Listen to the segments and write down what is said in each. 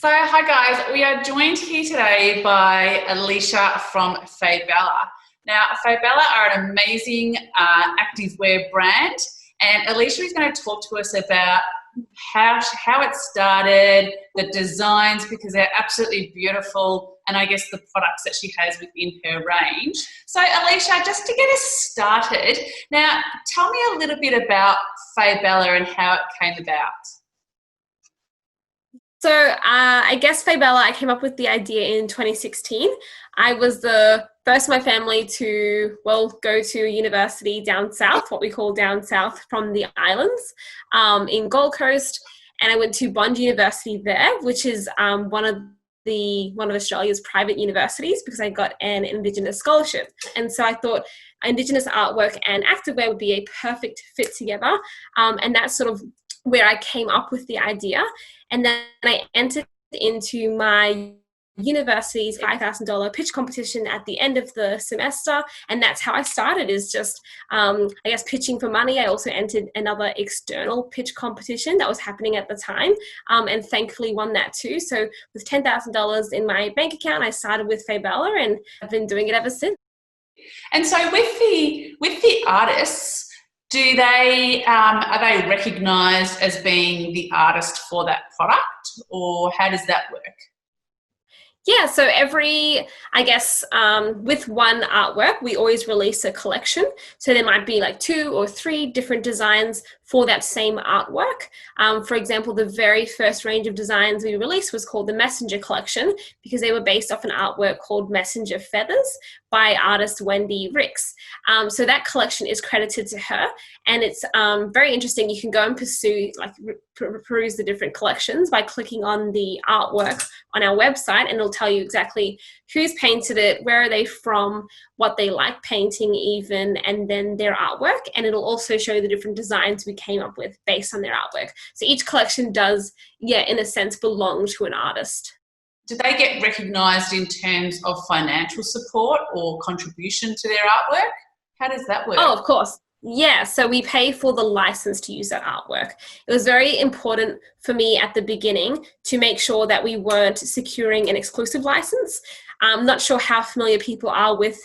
So, hi guys, we are joined here today by Alicia from Fabella. Now, Fabella are an amazing activewear brand, and Alicia is going to talk to us about how it started, the designs, because they're absolutely beautiful, and I guess the products that she has within her range. So, Alicia, just to get us started, now tell me a little bit about Fabella and how it came about. I guess Fabella, I came up with the idea in 2016. I was the first in my family to, go to university down south, what we call down south from the islands, in Gold Coast. And I went to Bond University there, which is one of Australia's private universities, because I got an Indigenous scholarship. And so I thought Indigenous artwork and activewear would be a perfect fit together. And that's sort of where I came up with the idea. And then I entered into my university's $5,000 pitch competition at the end of the semester. And that's how I started, is just, pitching for money. I also entered another external pitch competition that was happening at the time, and thankfully won that too. So with $10,000 in my bank account, I started with Fabella, and I've been doing it ever since. And so with the artists, do they are they recognised as being the artist for that product, or how does that work? Yeah, so with one artwork, we always release a collection. So there might be like 2 or 3 different designs for that same artwork. For example, the very first range of designs we released was called the Messenger Collection, because they were based off an artwork called Messenger Feathers by artist Wendy Ricks. So that collection is credited to her, and it's very interesting. You can go and peruse the different collections by clicking on the artwork on our website, and it'll tell you exactly who's painted it, where are they from, what they like painting even, and then their artwork. And it'll also show you the different designs we came up with based on their artwork. So each collection does, in a sense, belong to an artist. Do they get recognised in terms of financial support or contribution to their artwork? How does that work? Oh, of course. Yeah, so we pay for the license to use that artwork. It was very important for me at the beginning to make sure that we weren't securing an exclusive license. I'm not sure how familiar people are with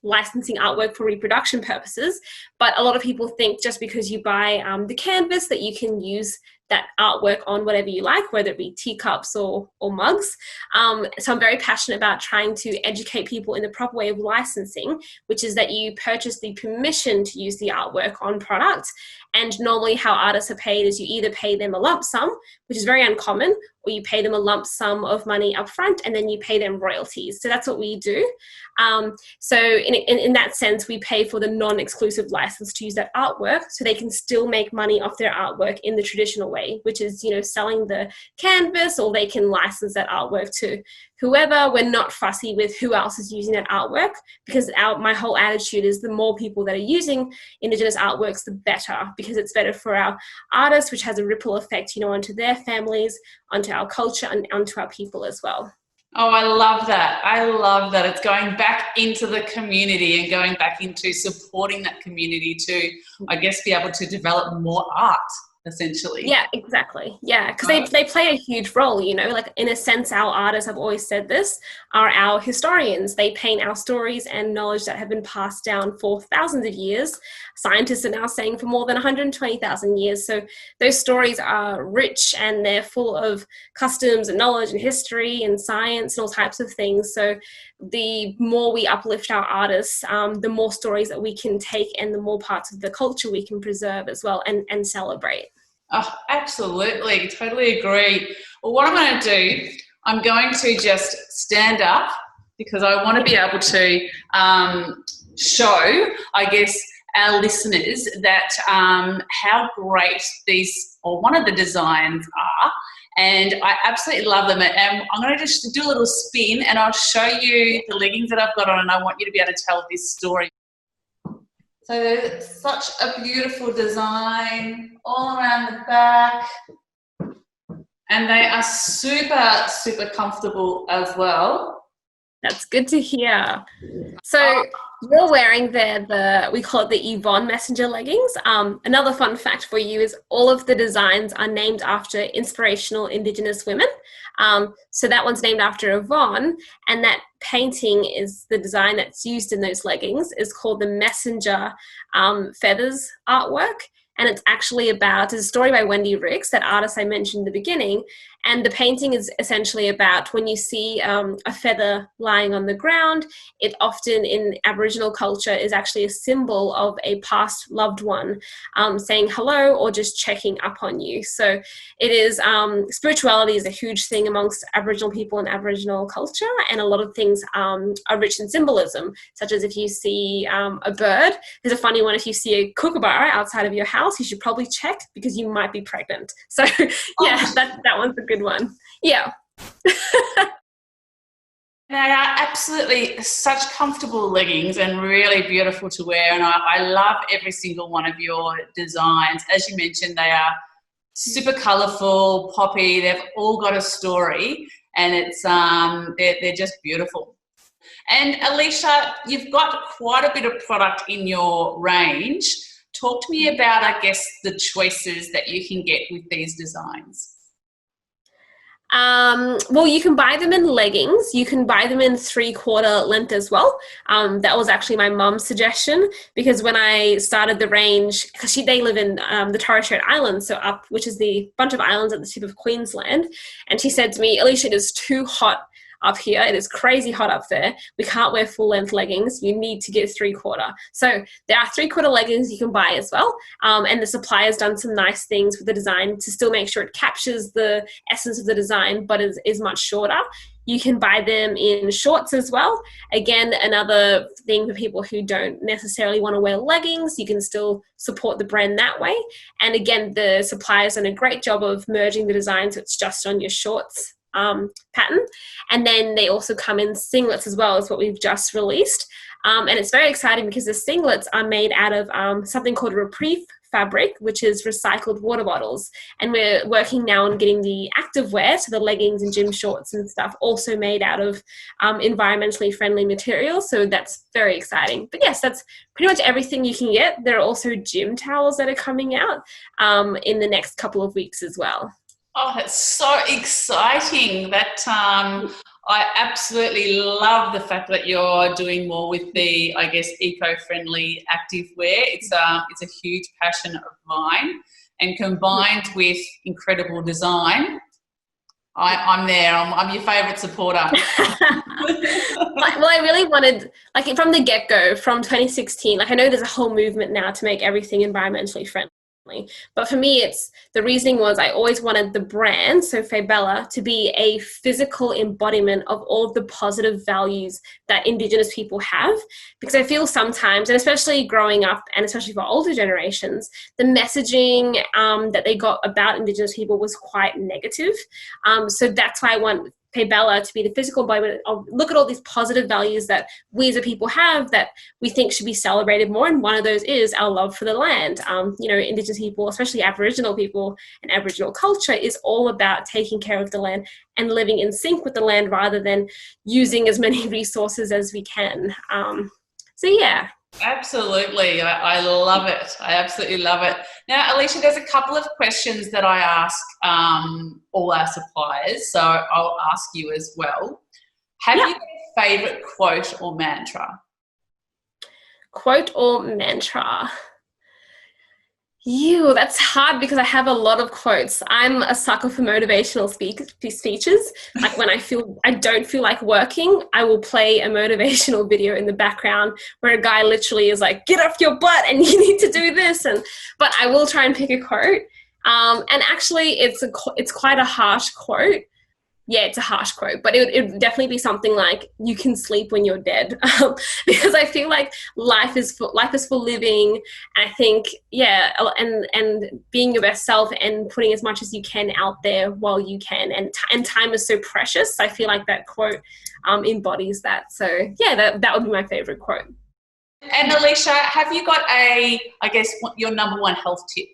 licensing artwork for reproduction purposes, but a lot of people think just because you buy the canvas that you can use that artwork on whatever you like, whether it be teacups or mugs. So I'm very passionate about trying to educate people in the proper way of licensing, which is that you purchase the permission to use the artwork on product. And normally how artists are paid is you either pay them a lump sum, which is very uncommon, or you pay them a lump sum of money up front and then you pay them royalties. So that's what we do. So in that sense, we pay for the non-exclusive license to use that artwork, so they can still make money off their artwork in the traditional way, which is, selling the canvas, or they can license that artwork to whoever. We're not fussy with who else is using that artwork, because my whole attitude is the more people that are using Indigenous artworks, the better, because it's better for our artists, which has a ripple effect, onto their families, onto our culture, and onto our people as well. Oh, I love that. I love that. It's going back into the community and going back into supporting that community to, I guess, be able to develop more art, essentially. Yeah, exactly. Yeah, because they play a huge role, like in a sense, our artists, I've always said this, are our historians. They paint our stories and knowledge that have been passed down for thousands of years. Scientists are now saying for more than 120,000 years. So those stories are rich, and they're full of customs and knowledge and history and science and all types of things. So the more we uplift our artists, the more stories that we can take, and the more parts of the culture we can preserve as well and celebrate. Oh, absolutely. Totally agree. Well, what I'm going to do, I'm going to just stand up, because I want to be able to show, I guess, our listeners that how great these, or one of the designs are. And I absolutely love them. And I'm going to just do a little spin, and I'll show you the leggings that I've got on, and I want you to be able to tell this story. So there's such a beautiful design all around the back, and they are super, super comfortable as well. That's good to hear. So you're wearing we call it the Yvonne Messenger leggings. Another fun fact for you is all of the designs are named after inspirational Indigenous women. So that one's named after Yvonne, and that painting is the design that's used in those leggings is called the Messenger Feathers artwork. And it's actually it's a story by Wendy Riggs, that artist I mentioned in the beginning. And the painting is essentially about when you see a feather lying on the ground, it often in Aboriginal culture is actually a symbol of a past loved one saying hello or just checking up on you. So it is, spirituality is a huge thing amongst Aboriginal people and Aboriginal culture. And a lot of things are rich in symbolism, such as if you see a bird, there's a funny one, if you see a kookaburra outside of your house, you should probably check because you might be pregnant. So yeah, that one's a good one. Yeah. They are absolutely such comfortable leggings and really beautiful to wear. And I love every single one of your designs. As you mentioned, they are super colourful, poppy. They've all got a story, and it's they're just beautiful. And Alicia, you've got quite a bit of product in your range. Talk to me about, I guess, the choices that you can get with these designs. Well, you can buy them in leggings. You can buy them in 3/4 length as well. That was actually my mum's suggestion, because when I started the range, because they live in the Torres Strait Islands, so up, which is the bunch of islands at the tip of Queensland, and she said to me, Alicia, it is too hot up here. It is crazy hot up there. We can't wear full length leggings. You need to get 3/4. So there are 3/4 leggings you can buy as well. And the supplier's done some nice things with the design to still make sure it captures the essence of the design, but is much shorter. You can buy them in shorts as well. Again, another thing for people who don't necessarily want to wear leggings, you can still support the brand that way. And again, the supplier's done a great job of merging the design so it's just on your shorts pattern. And then they also come in singlets as well, as what we've just released. And it's very exciting because the singlets are made out of something called Reprieve fabric, which is recycled water bottles. And we're working now on getting the activewear, so the leggings and gym shorts and stuff, also made out of environmentally friendly materials. So that's very exciting. But yes, that's pretty much everything you can get. There are also gym towels that are coming out in the next couple of weeks as well. Oh, that's so exciting. I absolutely love the fact that you're doing more with the, I guess, eco-friendly activewear. It's a huge passion of mine, and combined with incredible design, I'm there. I'm your favourite supporter. Well, I really wanted, like from the get-go, from 2016, like I know there's a whole movement now to make everything environmentally friendly. But for me, the reasoning was I always wanted the brand, so Faebella, to be a physical embodiment of all of the positive values that Indigenous people have. Because I feel sometimes, and especially growing up, and especially for older generations, the messaging that they got about Indigenous people was quite negative. So that's why I want Faebella to be the physical embodiment of, look at all these positive values that we as a people have that we think should be celebrated more, and one of those is our love for the land. Indigenous people, especially Aboriginal people and Aboriginal culture, is all about taking care of the land and living in sync with the land rather than using as many resources as we can. So yeah. Absolutely. I love it. I absolutely love it. Now, Alicia, there's a couple of questions that I ask all our suppliers, so I'll ask you as well. Have you got a favourite quote or mantra? Quote or mantra? That's hard because I have a lot of quotes. I'm a sucker for motivational speeches. Like when I don't feel like working, I will play a motivational video in the background where a guy literally is like, get off your butt and you need to do this. But I will try and pick a quote. And actually it's quite a harsh quote. Yeah, it's a harsh quote, but it would definitely be something like, you can sleep when you're dead. Because I feel like life is for living. I think, and being your best self and putting as much as you can out there while you can. And time is so precious. I feel like that quote embodies that. So yeah, that would be my favorite quote. And Alicia, have you got your number one health tip?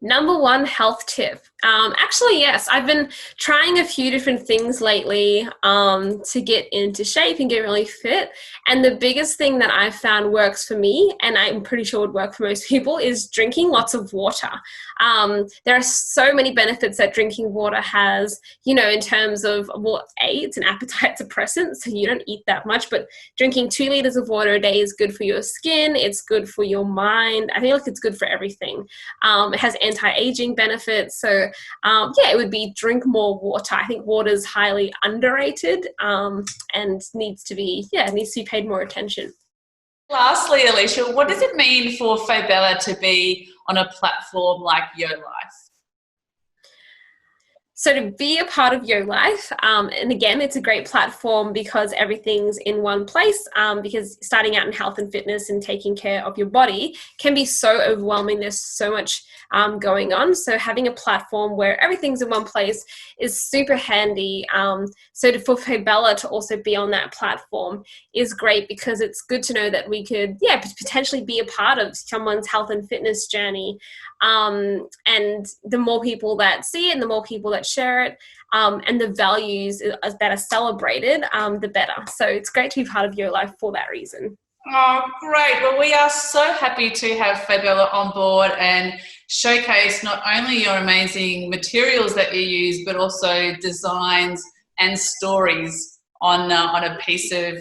Number one health tip. Actually, yes, I've been trying a few different things lately to get into shape and get really fit. And the biggest thing that I've found works for me, and I'm pretty sure would work for most people, is drinking lots of water. There are so many benefits that drinking water has, you know, in terms of, well, it's an appetite suppressant, so you don't eat that much, but drinking 2 liters of water a day is good for your skin, it's good for your mind. I feel like it's good for everything. It has anti-aging benefits. So yeah, it would be drink more water. I think water is highly underrated and needs to be paid more attention. Lastly, Alicia, what does it mean for Fabella to be on a platform like Yo Life? So to be a part of Yo Life, and again, it's a great platform because everything's in one place, because starting out in health and fitness and taking care of your body can be so overwhelming. There's so much going on. So having a platform where everything's in one place is super handy. For Fabella to also be on that platform is great because it's good to know that we could, potentially be a part of someone's health and fitness journey. And the more people that see it and the more people that share it, and the values that are celebrated, the better. So it's great to be part of Yo Life for that reason. Oh, great. Well, we are so happy to have Fabella on board and showcase not only your amazing materials that you use, but also designs and stories on a piece of,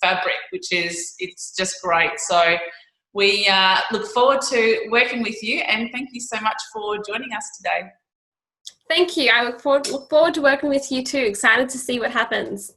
fabric, it's just great. So we look forward to working with you, and thank you so much for joining us today. Thank you. I look forward to working with you too. Excited to see what happens.